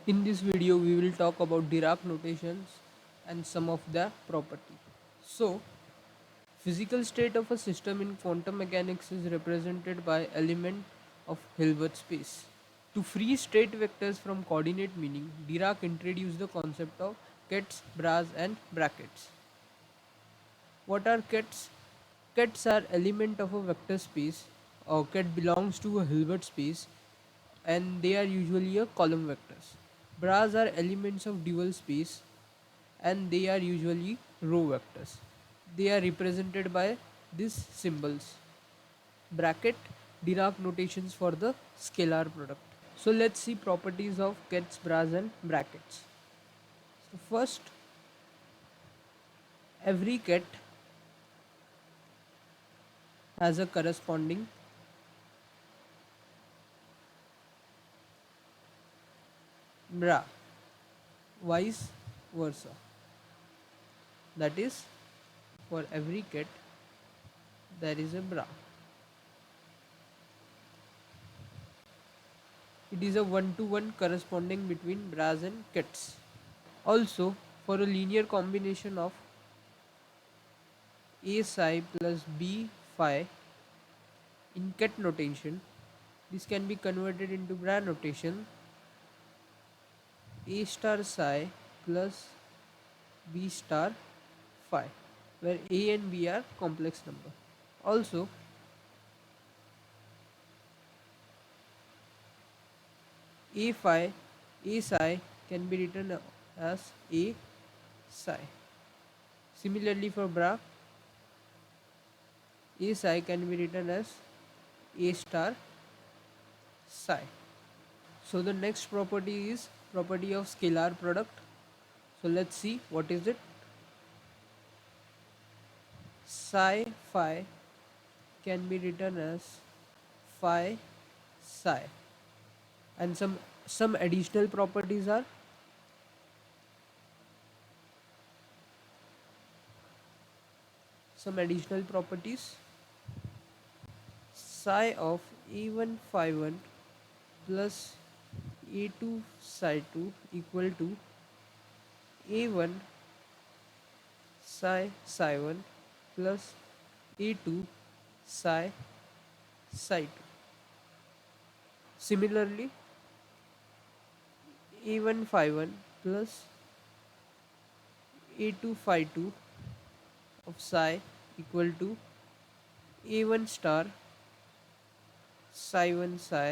In this video, we will talk about Dirac notations and some of their property. So, physical state of a system in quantum mechanics is represented by element of Hilbert space. To free state vectors from coordinate meaning, Dirac introduced the concept of Kets, Bras and Bra-kets. What are Kets? Kets are element of a vector space. A ket belongs to a Hilbert space and they are usually a column vectors. Bras are elements of dual space and they are usually row vectors. They are represented by these symbols. Bracket, Dirac notations for the scalar product. So let's see properties of Kets, Bras and Bra-kets. So first, every ket has a corresponding bra, vice versa. That is, for every ket there is a bra. It is a one-to-one corresponding between bras and kets. Also, for a linear combination of a psi plus b phi in ket notation, this can be converted into bra notation a star psi plus b star phi, where a and b are complex number. Also, a phi, a psi can be written as a psi. Similarly, for bra, a psi can be written as a star psi. So the next property is property of scalar product. So let's see what is it. Psi phi can be written as phi psi, and some additional properties are some additional properties. Psi of a1 phi 1 plus a2 psi 2 equal to a1 psi psi 1 plus a2 psi psi 2. Similarly, a1 phi 1 plus a2 phi 2 of psi equal to a1 star psi 1 psi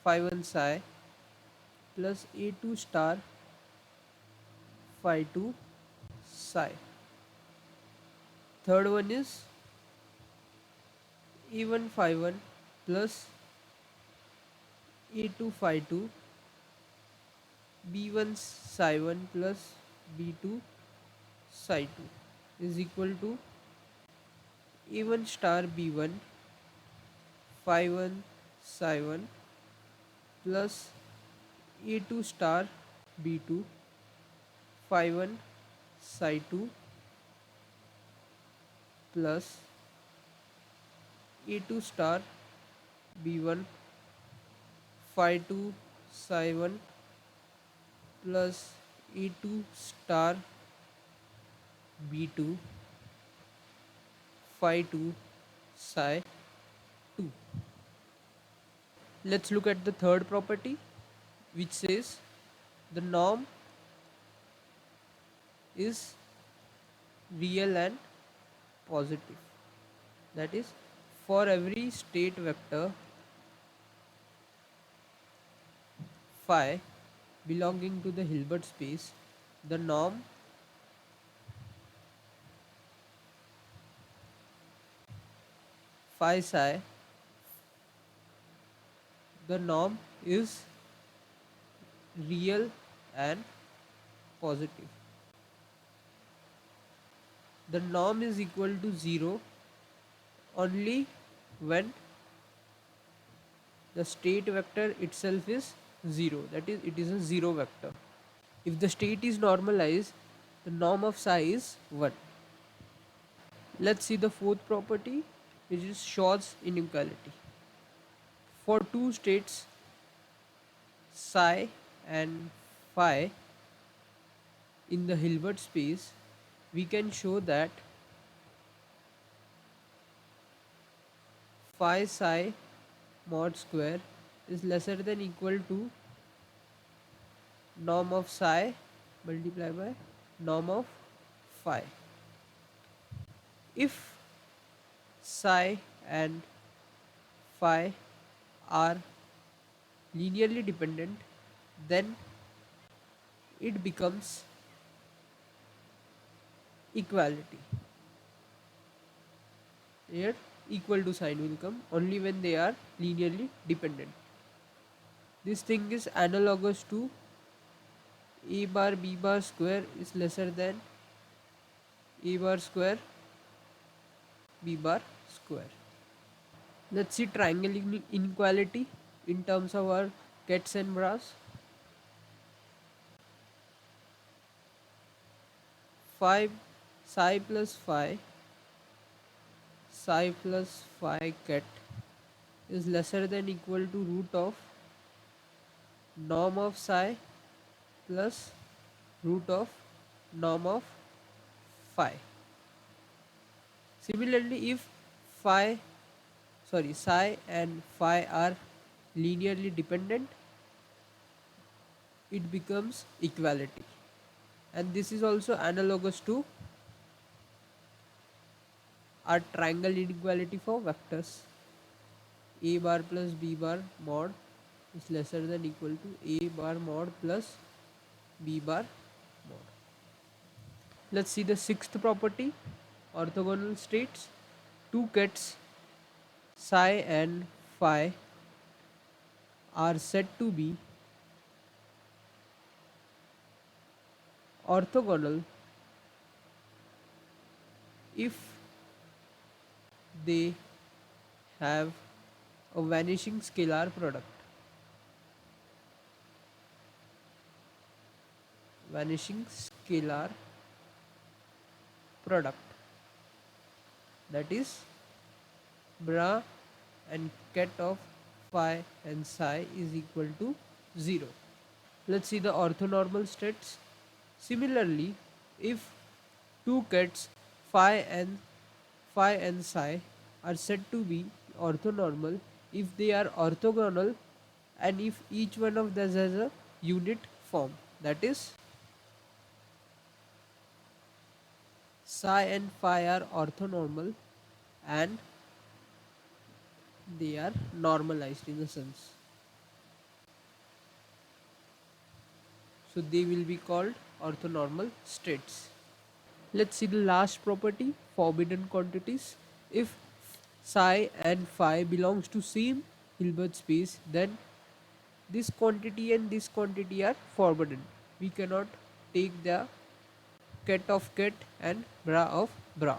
phi 1 psi plus a2 star phi 2 psi. Third one is a1 phi 1 plus a2 phi 2 b1 psi 1 plus b2 psi 2 is equal to a1 star b1 phi 1 psi 1 plus a2 star b2 phi 1 psi 2 plus a2 star b1 phi 2 psi 1 plus a2 star b2 phi 2 psi 2. Let's look at the third property, which says the norm is real and positive. That is, for every state vector phi belonging to the Hilbert space, the norm phi psi, the norm is real and positive. The norm is equal to 0 only when the state vector itself is 0, that is, it is a 0 vector. If the state is normalized, the norm of psi is 1. Let's see the fourth property, which is Shaw's inequality. For two states psi and phi in the Hilbert space, we can show that phi psi mod square is lesser than equal to norm of psi multiplied by norm of phi. If psi and phi are linearly dependent, then it becomes equality. Here equal to sign will come only when they are linearly dependent. This thing is analogous to a bar b bar square is lesser than a bar square b bar square. Let's see triangle inequality in terms of our Kets and Bras. Phi psi plus phi ket is lesser than equal to root of norm of psi plus root of norm of phi. Similarly, if psi and phi are linearly dependent, it becomes equality. And this is also analogous to our triangle inequality for vectors. A bar plus b bar mod is lesser than equal to a bar mod plus b bar mod. Let's see the sixth property, orthogonal states. Two kets psi and phi are said to be orthogonal if they have a vanishing scalar product. Vanishing scalar product, that is bra and ket of phi and psi is equal to 0. Let's see the orthonormal states. Similarly, if two kets phi and psi are said to be orthonormal if they are orthogonal and if each one of them has a unit form, that is psi and phi are orthonormal and they are normalized in a sense. So they will be called orthonormal states. Let's see the last property, forbidden quantities. If psi and phi belongs to same Hilbert space, then this quantity and this quantity are forbidden. We cannot take the ket of ket and bra of bra.